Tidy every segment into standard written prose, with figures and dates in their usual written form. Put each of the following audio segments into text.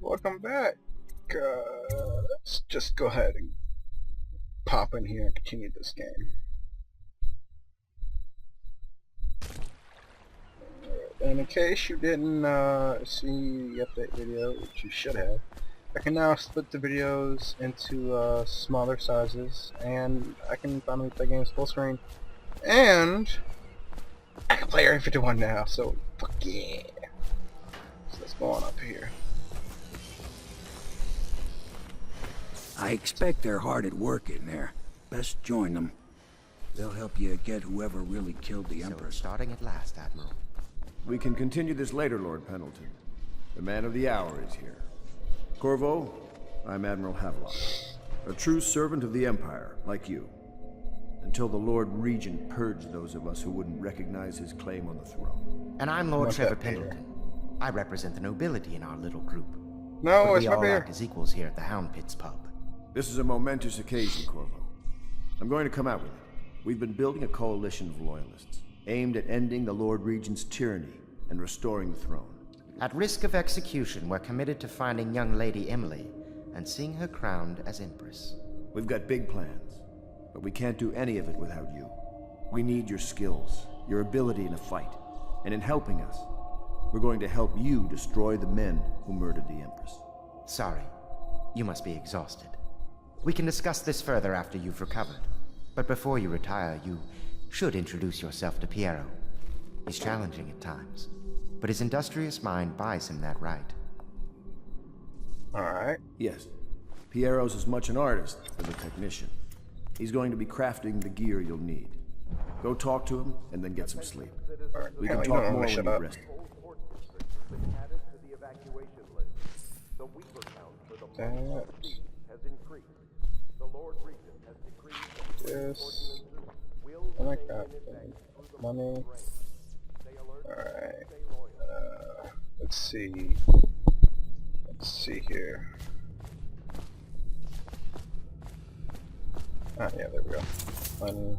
Welcome back. Let's just go ahead and pop in here and continue this game. And in case you didn't see the update video, which you should have, I can now split the videos into smaller sizes, and I can finally play games full screen, and I can play Area 51 now, so fuck yeah. So let's go on up here. I expect they're hard at work in there. Best join them. They'll help you get whoever really killed the Emperor. Starting at last, Admiral. We can continue this later, Lord Pendleton. The man of the hour is here. Corvo, I'm Admiral Havelock. A true servant of the Empire, like you. Until the Lord Regent purged those of us who wouldn't recognize his claim on the throne. And I'm Lord Trevor Pendleton. I represent the nobility in our little group. No, but it's we my all beer. act as equals here at the Hound Pits pub. This is a momentous occasion, Corvo. I'm going to come out with it. We've been building a coalition of loyalists, aimed at ending the Lord Regent's tyranny and restoring the throne. At risk of execution, we're committed to finding young Lady Emily and seeing her crowned as Empress. We've got big plans, but we can't do any of it without you. We need your skills, your ability in a fight, and in helping us, we're going to help you destroy the men who murdered the Empress. Sorry, you must be exhausted. We can discuss this further after you've recovered. But before you retire, you should introduce yourself to Piero. He's challenging at times, but his industrious mind buys him that right. Alright. Yes, Piero's as much an artist as a technician. He's going to be crafting the gear you'll need. Go talk to him, and then get some sleep. Alright. We can You talk don't more wanna when shut you up. rest. That. This. I like that thing. Money. Alright. Let's see. Let's see here. Ah, yeah, there we go. Money.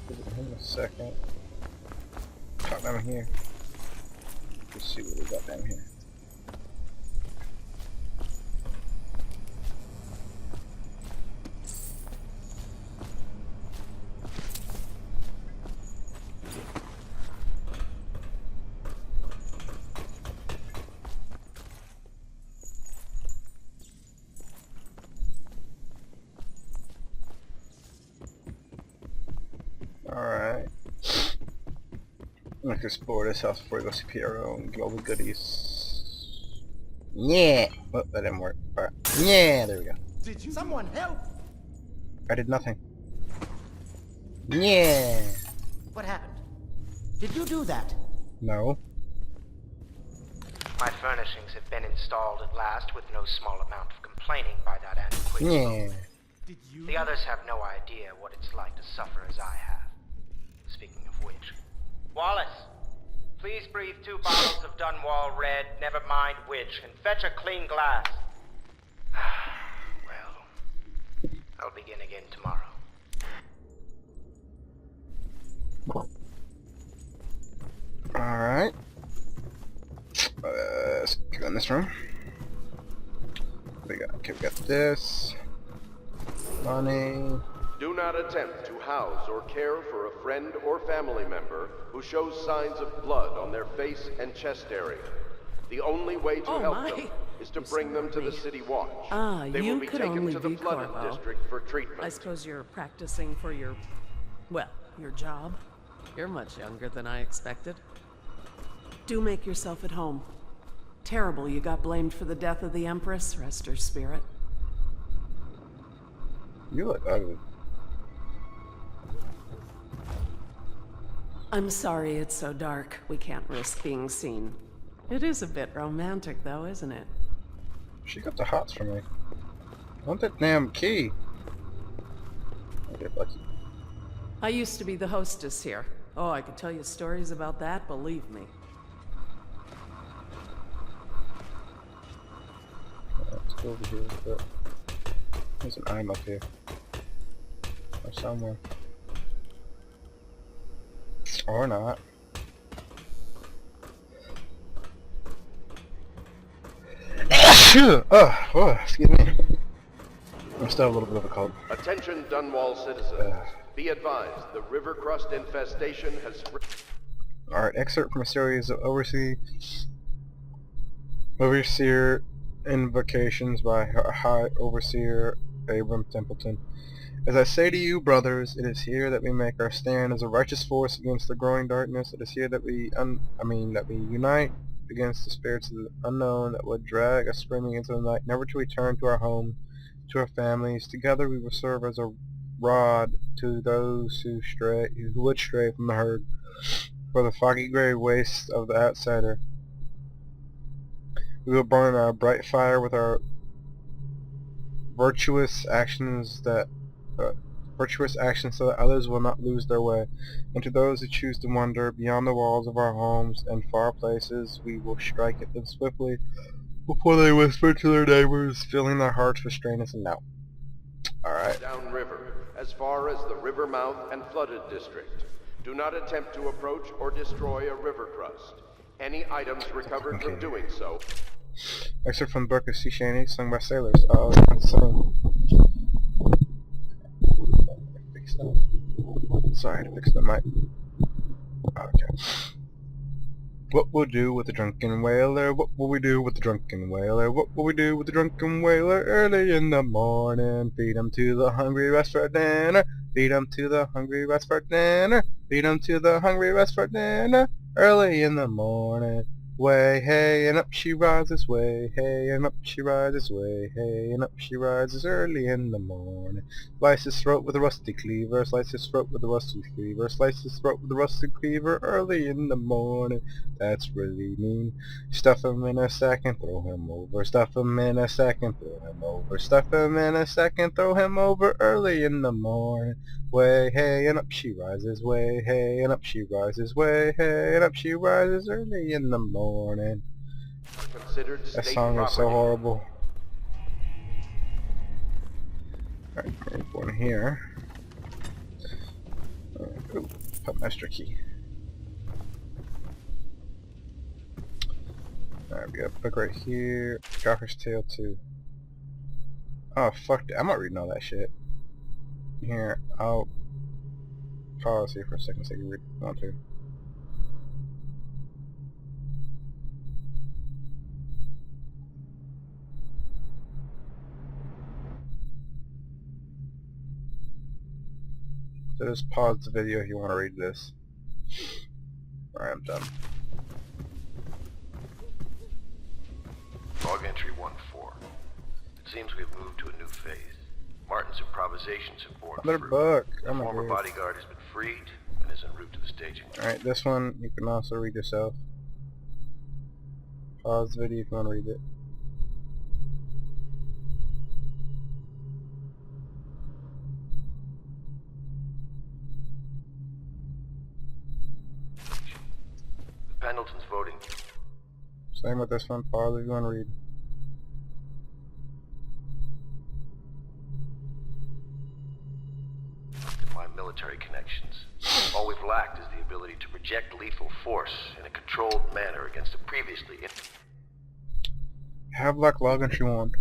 Give it him a second. Talk down here. Let's see what we got down here. Alright. Let's explore this house before we go see Piero and get all the goodies. Yeah! Oh, that didn't work. Alright. Yeah, there we go. Did you? Someone help! I did nothing. Yeah! What happened? Did you do that? No. My furnishings have been installed at last with no small amount of complaining by that antiquated Yeah. folk. The others have no idea what it's like to suffer as I have. Speaking of which, Wallace, please breathe 2 bottles of Dunwall Red, never mind which, and fetch a clean glass. Well, I'll begin again tomorrow. Alright. Let's go in this room. We got this. Money. Do not attempt to house or care for a friend or family member who shows signs of blood on their face and chest area. The only way to help them is to bring them to the City Watch. They will You be could taken only to the be flooded Corvo. district for treatment. I suppose you're practicing for your, well, your job. You're much younger than I expected. Do make yourself at home. Terrible you got blamed for the death of the Empress. Rest her spirit. You look ugly. I'm sorry it's so dark. We can't risk being seen. It is a bit romantic though, isn't it? She got the hots for me. I want that damn key. Okay, lucky. I used to be the hostess here. Oh, I could tell you stories about that, believe me. Let's go over here. There's an item up here. Or somewhere. Or not. Excuse me. I'm still a little bit of a cold. Attention Dunwall citizens. Be advised, the river crust infestation has Alright, excerpt from a series of Overseer Invocations by High Overseer Abram Templeton. As I say to you, brothers, it is here that we make our stand as a righteous force against the growing darkness. It is here that we unite against the spirits of the unknown that would drag us screaming into the night, never to return to our home, to our families. Together we will serve as a rod to those who would stray from the herd, for the foggy gray waste of the outsider. We will burn our bright fire with our virtuous actions so that others will not lose their way. And to those who choose to wander beyond the walls of our homes and far places, we will strike at them swiftly before they whisper to their neighbors, filling their hearts with strangeness and doubt. Alright. downriver, as far as the river mouth and flooded district. Do not attempt to approach or destroy a river crust. Any items recovered from doing so. Excerpt from the Book of Sea Shanty, sung by sailors. Oh, it's sung. Sorry, I had to fix the mic. Okay. What we'll do with the drunken whaler? What will we do with the drunken whaler? What will we do with the drunken whaler? Early in the morning, feed him to the hungry rest for dinner. Feed him to the hungry rest for dinner. Feed him to the hungry rest for dinner. Early in the morning, way hey, and up she rises, way hey, and up she rises, way hey, and up she rises early in the morning. Slice his throat with a rusty cleaver, slice his throat with a rusty cleaver, slice his throat with a rusty cleaver early in the morning. That's really mean. Stuff him in a sack and throw him over, stuff him in a sack and throw him over, stuff him in a sack and throw him over early in the morning. Way hey, and up she rises, way hey, and up she rises, way hey, and up she rises early in the morning. Considered That state song is so property. horrible. Alright, we're going here. Ooh, put master key. Alright, we got a book right here. Gawker's Tale 2. Oh, fuck that. I'm not reading all that shit. Here, I'll pause here for a second so you can read if you want to. So just pause the video if you want to read this. Alright, I'm done. Log entry 1-4. It seems we've moved to a new phase. Martin's improvisations have borne Another fruit. book. The Oh my former god. bodyguard has been freed and is en route to the staging. Alright, this one you can also read yourself. Pause the video if you want to read it. The Pendleton's voting. Same with this one. Pause if you want to read. My military connections. All we've lacked is the ability to project lethal force in a controlled manner against a previously... Have luck, log entry 1.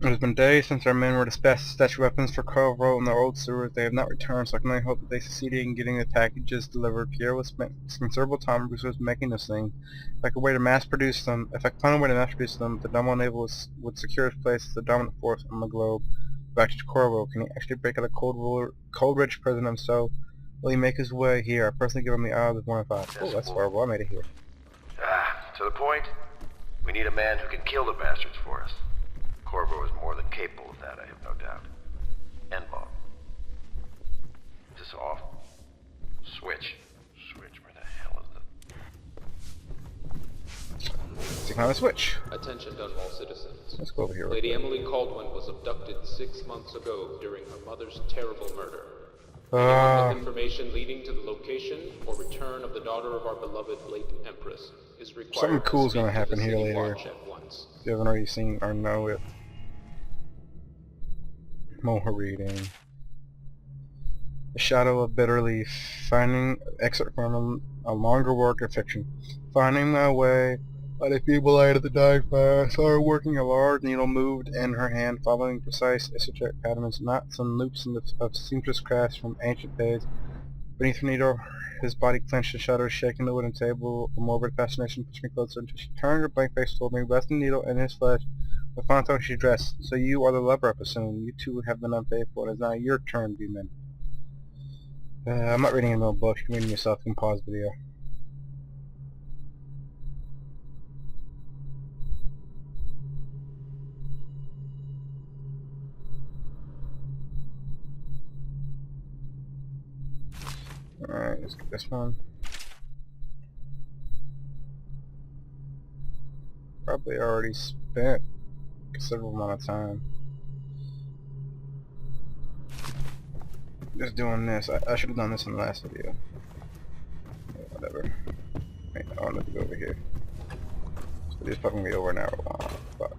It has been days since our men were dispatched to stash weapons for Corvo in their old sewers. They have not returned, so I can only hope that they succeeded in getting the packages delivered. Pierre was spent considerable time and resources making this thing. If I could find a way to mass produce them, the Dunwall Naval would secure its place as the dominant force on the globe. Back to Corvo, can he actually break out of Coldridge prison himself? Will he make his way here? I personally give him the odds of 1 in 5. Oh, that's horrible. I made it here. To the point, we need a man who can kill the bastards for us. Corvo is more than capable of that, I have no doubt. Endlog. Is this off? Switch. Switch, where the hell is the... Take on a switch. Attention Dunwall citizens. Let's go over here. Lady Emily Caldwin was abducted 6 months ago during her mother's terrible murder. Anyone with information leading to the location or return of the daughter of our beloved late Empress is required Something cool is to going to speak happen the here City later. Watch at once. If you haven't already seen or know it. More reading. The Shadow of Bitter Leaf. Finding excerpt from a longer work of fiction. Finding my way by the feeble light of the dying fire. I saw her working. A large needle moved in her hand, following precise esoteric patterns, knots and loops of seamstress crafts from ancient days. Beneath the needle, his body clenched and shuddered, shaking the wooden table. A morbid fascination pushed me closer until she turned her blank face toward me, resting the needle in his flesh. With fine tone she dressed. So you are the lover, I presume. You two have been unfaithful. It is now your turn to be men. I'm not reading another book. You can read it yourself. You can pause the video. Alright, let's get this one. Probably already spent a considerable amount of time just doing this. I should have done this in the last video. Yeah, whatever. Wait, I wanted to go over here. This video's probably gonna be over an hour long, but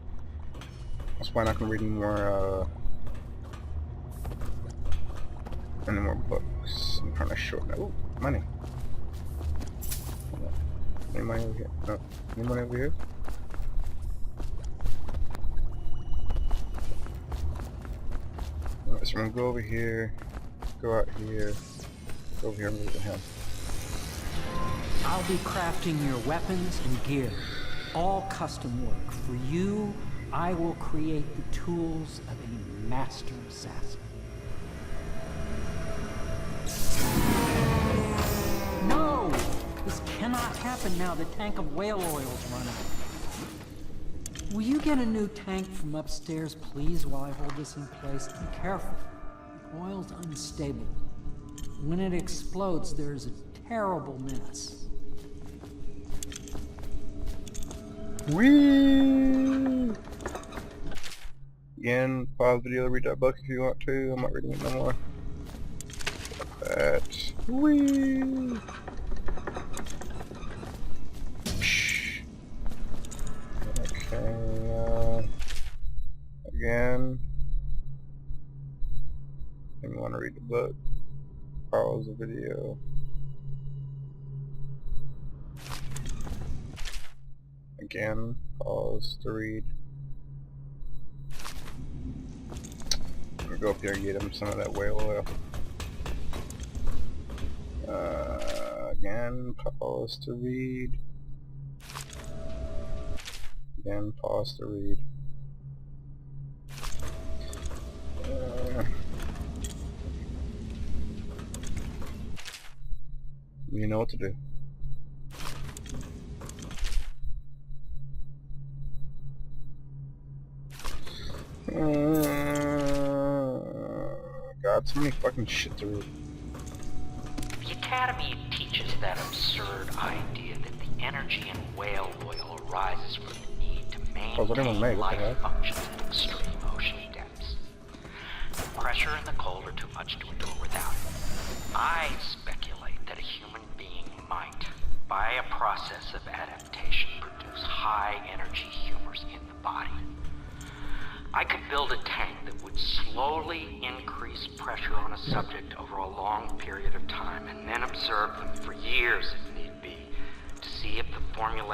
that's why I'm not gonna read any more books. I'm trying to shorten it. Ooh, money. Any money over here? No. Any money over here? Alright, so I'm gonna go over here, go out here, go over here and move to him. I'll be crafting your weapons and gear. All custom work. For you, I will create the tools of a master assassin. No! This cannot happen now. The tank of whale oil's run out. Will you get a new tank from upstairs, please, while I hold this in place? Be careful. The oil's unstable. When it explodes, there's a terrible mess. Whee! Again, pause the video to read that book if you want to. I'm not reading it no more. That. Whee! Okay, again. If you want to read the book, pause the video. Again, pause to read. I'm gonna go up here and get him some of that whale oil. Again, pause to read. Again, pause to read. You know what to do. God, so many fucking shit to read. The Academy teaches that absurd idea that the energy in whale oil arises from the need to maintain life functions at extreme ocean depths. The pressure and the cold are too much to endure without it. I speculate that a human being might, by a process of adaptation, produce high-energy humors in the body. I could build a tank that would slowly increase pressure on a subject over a long period of time and then observe them for years if need be to see if the formulation